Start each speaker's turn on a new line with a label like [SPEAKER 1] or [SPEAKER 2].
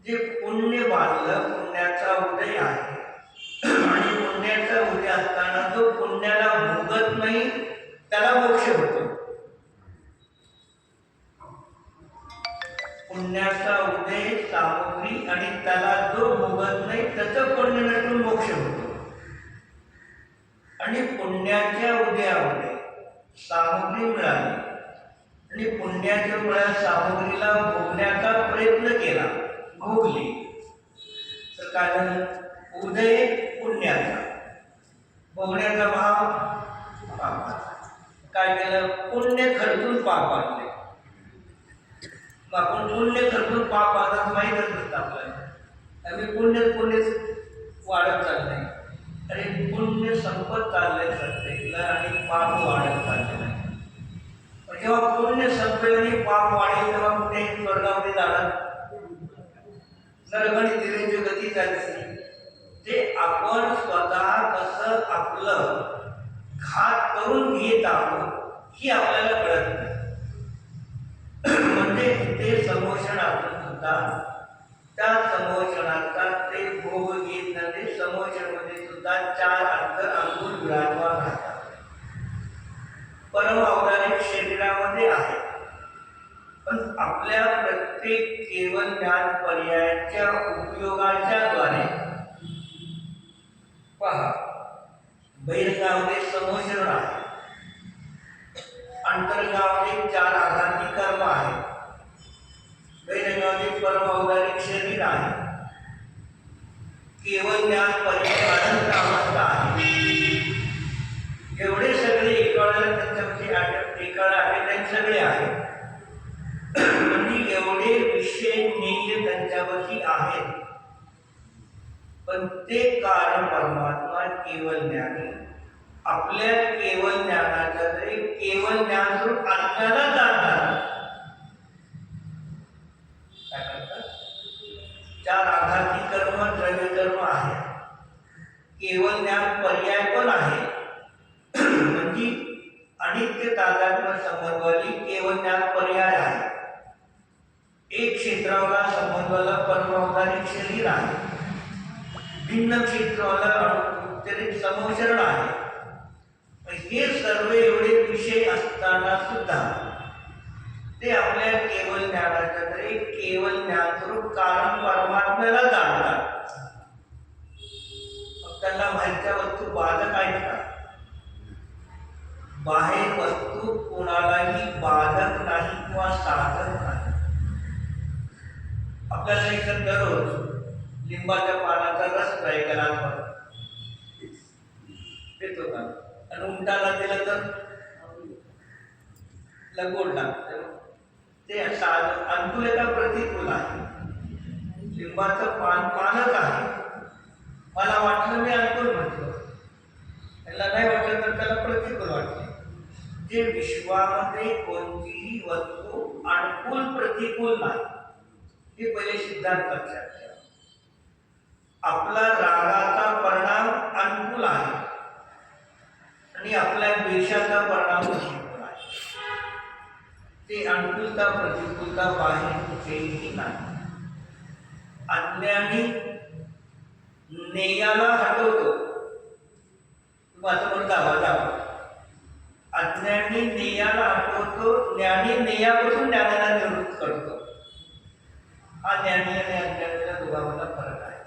[SPEAKER 1] जे पुण्य बांधलं, पुण्याचा उदय आहे आणि पुण्याचा उदय असताना जो पुण्याला भोगत नाही त्याला मोक्ष होतो. पुण्याचा उदय सामग्री आणि त्याला जो भोगत नाही त्याचं पुण्य नटून मोक्ष होतो. आणि पुण्याच्या उदयामध्ये सामग्री मिळाली आणि पुण्याच्या मुळे सामग्रीला भोगण्याचा प्रयत्न केला, भोगली, तर काय झालं? उदय पुण्याचा, भोगण्याचा भाव पापाचा. काय केलं? पुण्य खर्चून पाप आणले. आपण पुण्य खर्चून पाप आणत माहीतच नसतं आपल्याला. आम्ही पुण्यच वाढत चाललंय. अरे पुण्य संपत चाललंय सत्तेला आणि पाप वाढत चाललेलं आहे. जेव्हा पुण्य संपेल आणि पाप वाढेल तेव्हा कुठे स्वर्गामध्ये जाणार? नरक आणि दिव्यांची गती चालली. ते आपण स्वतः कसं आपलं घात करून घेत आहोत ही आपल्याला कळत नाही. म्हणजे ते समोषणातून सुद्धा त्या समोषणाचा ते भोग घेत नाही. समोषणामध्ये सुद्धा 4 अंगुल विराजमान राहतात. परम औदारिक शरीरामध्ये आहे, पण आपल्या प्रत्येक केवळ ज्ञान पर्यायाच्या उपयोगाच्या द्वारे पहा, बहिर्गामध्ये समोषण आहे, अंतर्गामध्ये 4 आघाती कर्म आहे, बहिर्गामध्ये परम औदारिक शरीर आहे, केवळ ज्ञान पर्याय अनंत अवस्था आहे. एवढे सगळे एकाळाला त्यांच्यामध्ये त्यांचे सगळे आहे. म्हणजे एवढे विषय नेय त्यांच्यावरती आहेत, पण ते कारण परमात्मा केवळ ज्ञानी. आपल्या केवळ ज्ञानाच्या तरी केवळ ज्ञान स्वरूप आत्म्याला जाणणार काय करतात? 4 आघाती कर्म, द्रव्य कर्म आहे, केवळ ज्ञान पर्याय पण आहे. म्हणजे अनित्य तादात्म्य संबंधवाली केवळ ज्ञान पर्याय आहे. एक क्षेत्राला संबंधवाला परमावधानिक शरीर आहे, भिन्न क्षेत्राला अणुत्तरित समोषण आहे. हे सर्व एवढे विषय असताना सुद्धा ते आपल्या केवळ ज्ञानाच्या तरी केवळ ज्ञानस्वरूप कारण परमात्म्याला जाणतात. मग त्यांना बाहेरच्या वस्तू बाधक आहेत का? बाहेर वस्तू कोणालाही बाधक नाही किंवा साधक नाही. आपल्याला इथं दररोज लिंबाच्या पानाचा रस ट्राय करायला देतो का? आणि उंटाला दिलं तर लगोड लागतं. ते अनुकूलता प्रतिकूल आहे. लिंबाचं पानच आहे. मला वाटलं मी अनुकूल म्हटलं, त्याला नाही वाटलं तर त्याला प्रतिकूल वाटलं. जे विश्वामध्ये कोणतीही वस्तू अनुकूल प्रतिकूल नाही हे पहिले सिद्धांत लक्षात ठेवा. आपला रागाचा परिणाम अनुकूल आहे आणि आपल्या द्वेषाचा परिणाम प्रतिकूल आहे. ते अनुकूलता प्रतिकूलता बाहेर कुठेही नाही. अज्ञानी नेयाला हटवतो. तुम्हाला जावा अज्ञानी नेयाला हटवतो, ज्ञानी नेयापासून ज्ञानाला निवृत्त करतो. हा ज्ञानी आणि अज्ञानीच्या दोघांमधला फरक आहे.